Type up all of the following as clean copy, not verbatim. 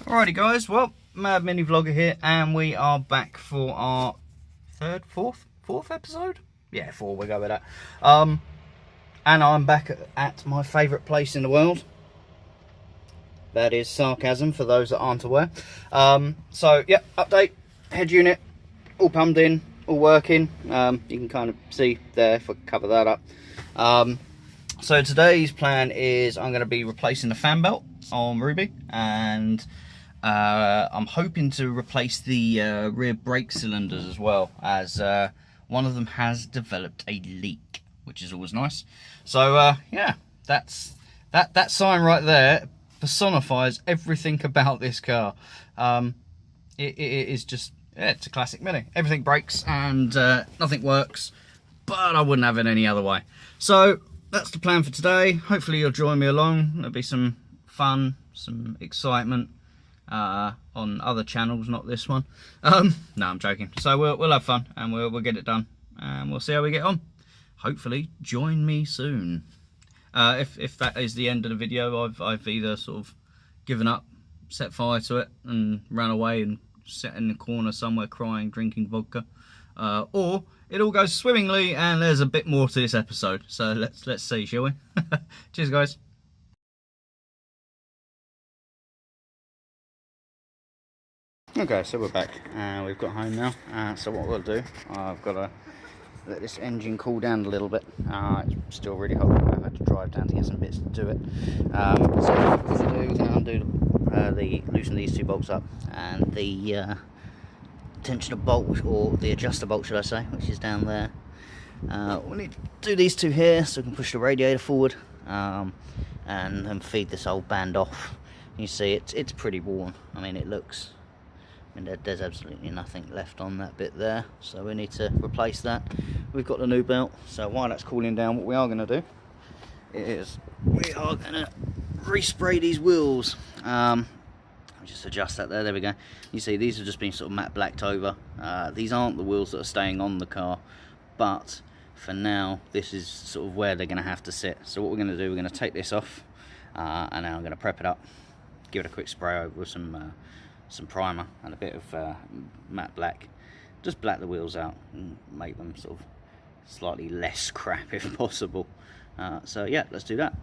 Alrighty guys, well, Mad Mini Vlogger here, and we are back for our fourth episode? Yeah, 4, we'll go with that. And I'm back at my favourite place in the world. That is sarcasm for those that aren't aware. So, yeah, update, head unit, all pumped in, all working. You can kind of see there if I cover that up. So today's plan is I'm going to be replacing the fan belt on Ruby, and I'm hoping to replace the rear brake cylinders as well, as one of them has developed a leak, which is always nice. So yeah, that sign right there personifies everything about this car. It is just, yeah, it's a classic Mini. Everything breaks and nothing works, but I wouldn't have it any other way. So that's the plan for today. Hopefully you'll join me along. There'll be some fun, some excitement on other channels, not this one. No, I'm joking. So we'll have fun and we'll get it done, and we'll see how we get on. Hopefully join me soon. If that is the end of the video, I've either sort of given up, set fire to it and ran away and sat in the corner somewhere crying, drinking vodka, or it all goes swimmingly and there's a bit more to this episode. So let's see, shall we? Cheers guys. Okay, so we're back. We've got home now. So what we'll do, I've got to let this engine cool down a little bit. It's still really hot. I've had to drive down to get some bits to do it. So what we'll do, loosen these two bolts up, and the tensioner bolt, or the adjuster bolt should I say, which is down there. We need to do these two here so we can push the radiator forward, and then feed this old band off. You see it's pretty worn. I mean, it looks, there's absolutely nothing left on that bit there, so we need to replace that. We've got the new belt, so while that's cooling down, what we are going to do is we are going to respray these wheels. Just adjust that there we go. You see these have just been sort of matte blacked over. These aren't the wheels that are staying on the car, but for now this is sort of where they're going to have to sit. So what we're going to do, we're going to take this off, and now I'm going to prep it up, give it a quick spray over with some primer and a bit of matte black. Just black the wheels out and make them sort of slightly less crap if possible. So yeah, let's do that.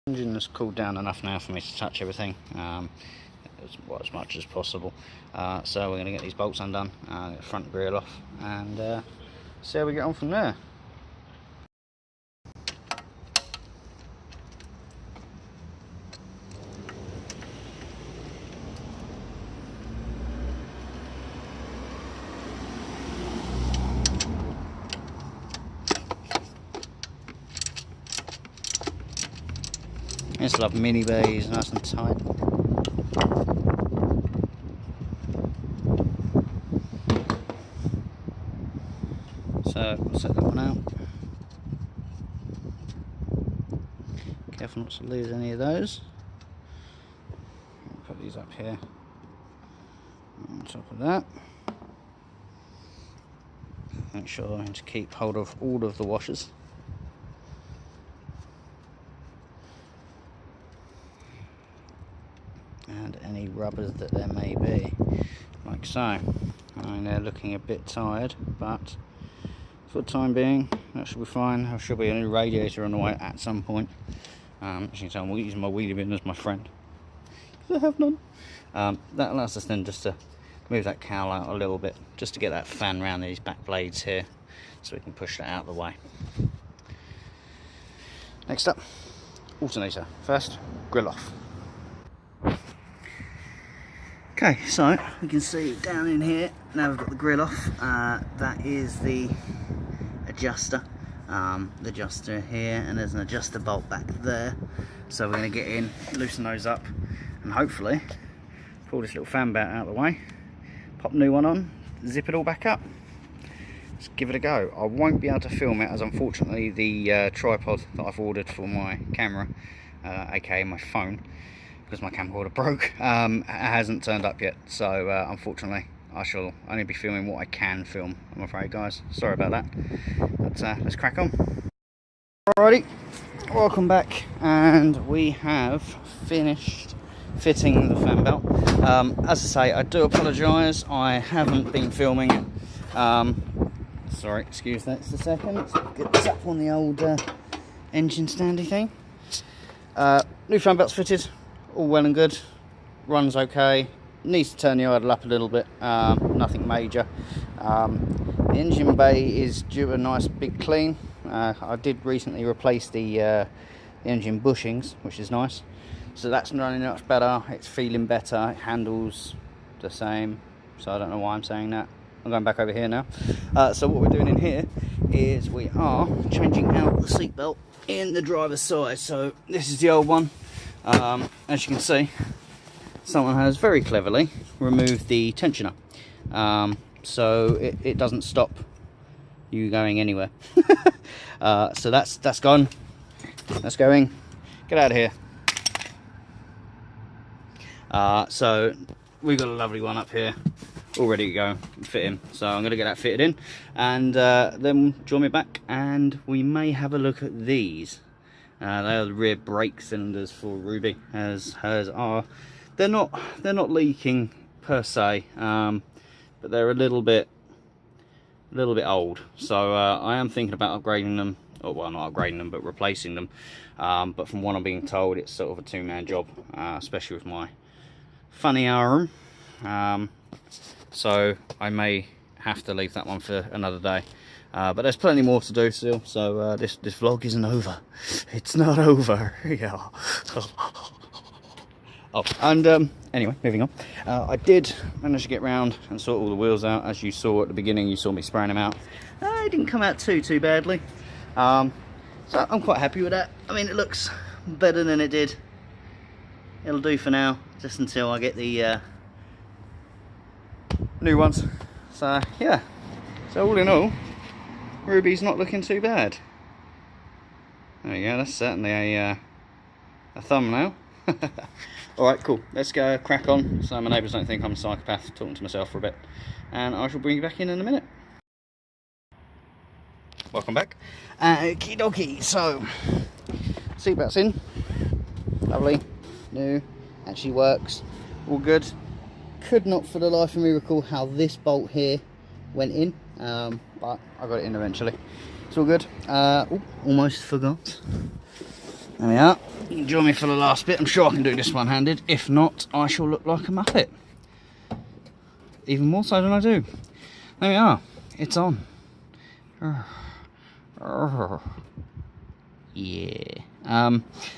Engine has cooled down enough now for me to touch everything as much as possible. So we're going to get these bolts undone, get the front grill off, and see how we get on from there. I just love mini bays, nice and tight. So we'll set that one out. Careful not to lose any of those. I'll put these up here on top of that. Make sure to keep hold of all of the washers. And any rubbers that there may be, like so. I mean, they're looking a bit tired, but for the time being, that should be fine. There should be a new radiator on the way at some point. As you can tell, I'm using my wheelie bin as my friend, because I have none. That allows us then just to move that cowl out a little bit, just to get that fan around these back blades here, so we can push that out of the way. Next up, alternator. First, grill off. Okay, so we can see down in here, now we've got the grill off, that is the adjuster. The adjuster here, and there's an adjuster bolt back there. So we're going to get in, loosen those up, and hopefully pull this little fan belt out of the way, pop a new one on, zip it all back up. Let's give it a go. I won't be able to film it, as unfortunately the tripod that I've ordered for my camera, aka my phone, because my camcorder broke, hasn't turned up yet. So unfortunately I shall only be filming what I can film, I'm afraid, guys. Sorry about that. But let's crack on. Alrighty, welcome back, and we have finished fitting the fan belt. As I say, I do apologise, I haven't been filming it. Sorry, excuse that just a second. Let's get this up on the old engine standy thing. New fan belt's fitted, all well and good, runs okay. Needs to turn the idle up a little bit, nothing major. The engine bay is due a nice big clean. I did recently replace the engine bushings, which is nice. So that's running much better, it's feeling better, it handles the same. So I don't know why I'm saying that. I'm going back over here now. So what we're doing in here is we are changing out the seat belt in the driver's side. So this is the old one. As you can see, someone has very cleverly removed the tensioner, so it doesn't stop you going anywhere. So that's gone. That's going. Get out of here. So we've got a lovely one up here, all ready to go, fit in. So I'm going to get that fitted in, and then join me back, and we may have a look at these. They are the rear brake cylinders for Ruby, as hers are. They're not leaking per se, but they're a little bit old. So I am thinking about upgrading them, or well, not upgrading them, but replacing them. But from what I'm being told, it's sort of a two-man job, especially with my funny arm. So I may have to leave that one for another day. But there's plenty more to do still. So this vlog isn't over. It's not over. Yeah. Oh, and anyway, moving on. I did manage to get round and sort all the wheels out. As you saw at the beginning, you saw me spraying them out. It didn't come out too badly. So I'm quite happy with that. I mean, it looks better than it did. It'll do for now, just until I get the new ones. So yeah. So all in all, Ruby's not looking too bad. There we go. That's certainly a thumbnail. Alright, cool. Let's go crack on so my neighbours don't think I'm a psychopath talking to myself for a bit. And I shall bring you back in a minute. Welcome back. Okie dokie. So, seatbelt's in. Lovely. New. Actually works. All good. Could not for the life of me recall how this bolt here went in. But I got it in eventually. It's all good. Almost forgot. There we are. You can join me for the last bit. I'm sure I can do this one-handed. If not, I shall look like a muppet. Even more so than I do. There we are. It's on. Yeah.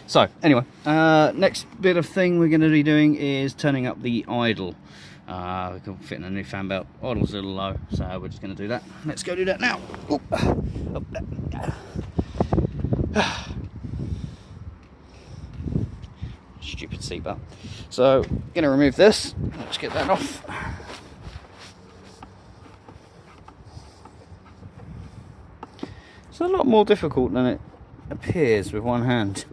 So, anyway, next bit of thing we're going to be doing is turning up the idle. We can fit in a new fan belt. Idle's a little low, so we're just going to do that. Let's go do that now. Stupid seatbelt. So, going to remove this. Let's get that off. It's a lot more difficult than it appears with one hand.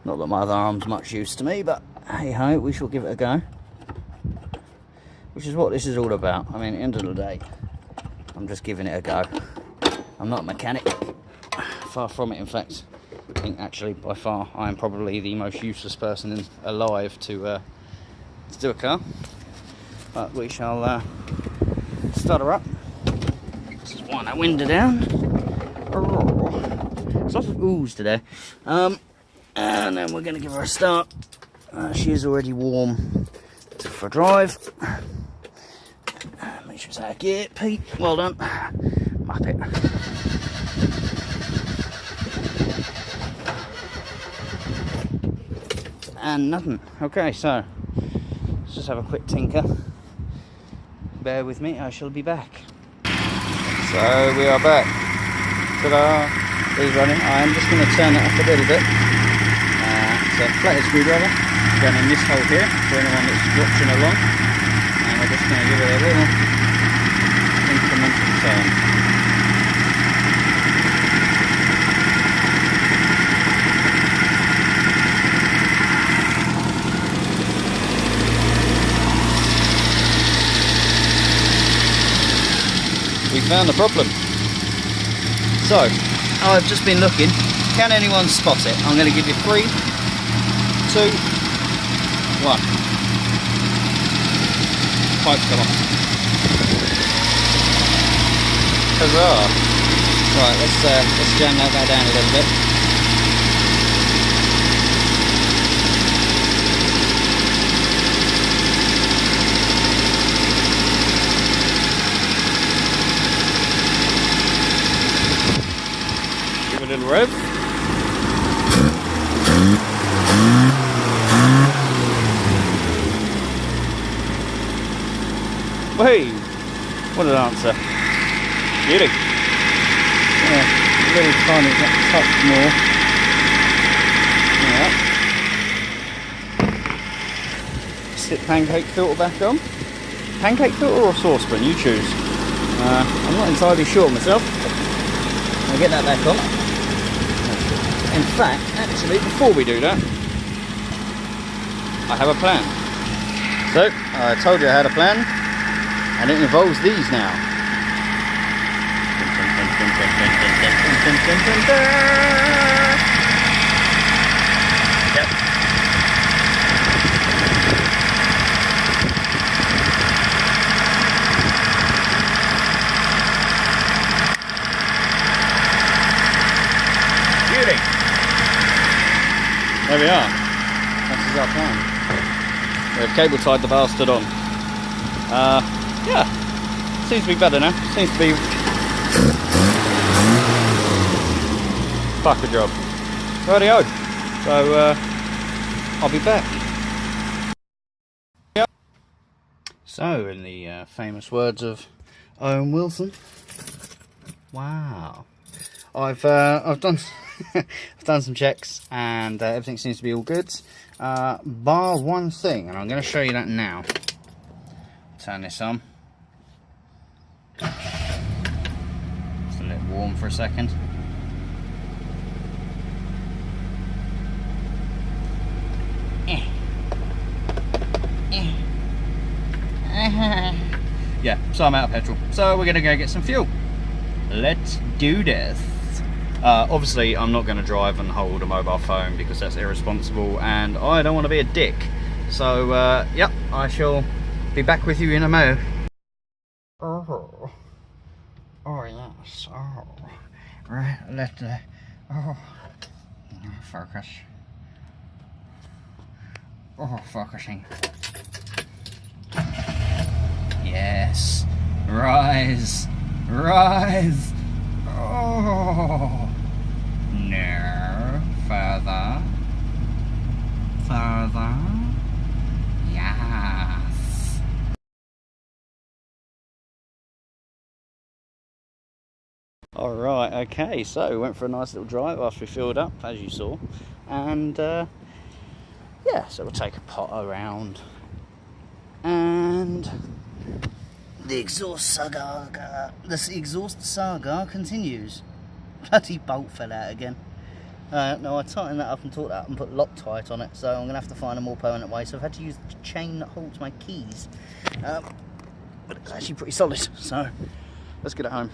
Not that my other arm's much use to me, but hey ho, we shall give it a go. Which is what this is all about. I mean, at the end of the day, I'm just giving it a go. I'm not a mechanic. Far from it, in fact. I think actually, by far, I am probably the most useless person alive to do a car. But we shall start her up. Just wind that window down. It's lots of oohs today. And then we're going to give her a start. She is already warm for drive. Make sure it's out of gear, Pete. Well done. Muppet. And nothing. Okay, so let's just have a quick tinker. Bear with me, I shall be back. So we are back. Ta-da! Is running. I am just going to turn it up a little bit. It's a flathead screwdriver going in this hole here for anyone that's watching along. And we're just going to give it a little incremental turn. We found the problem. So, I've just been looking. Can anyone spot it? I'm going to give you 3, 2, 1. Pipes come off. Huzzah! Right, let's jam that guy down a little bit. Give it a little rev. Hey, what an answer. Beauty. Yeah, a little tiny touch more. Yeah. Stick pancake filter back on. Pancake filter or saucepan, you choose. I'm not entirely sure myself. I'll get that back on. In fact, actually, before we do that, I have a plan. So, I told you I had a plan. And it involves these now. Yep. Beauty. There we are. This is our plan. We've cable tied the bastard on. Yeah, seems to be better now. Seems to be fuck a job. Rightio. So I'll be back. Yep. So, in the famous words of Owen Wilson, wow. I've done I've done some checks and everything seems to be all good, bar one thing, and I'm going to show you that now. Turn this on. Just let it warm for a second. Yeah, so I'm out of petrol. So we're gonna go get some fuel. Let's do this. Obviously, I'm not gonna drive and hold a mobile phone because that's irresponsible and I don't want to be a dick. So, yep, I shall be back with you in a mo. Oh yes. Oh, right. Focus. Oh, focusing. Yes. Rise. Rise. Oh. No. Further. Further. Yes. Alright, okay, so we went for a nice little drive after we filled up, as you saw. And, yeah, so we'll take a pot around and The exhaust saga continues. Bloody bolt fell out again. No, I tightened that up and torqued that up and put Loctite on it, so I'm going to have to find a more permanent way. So I've had to use the chain that holds my keys. But it's actually pretty solid, so let's get it home.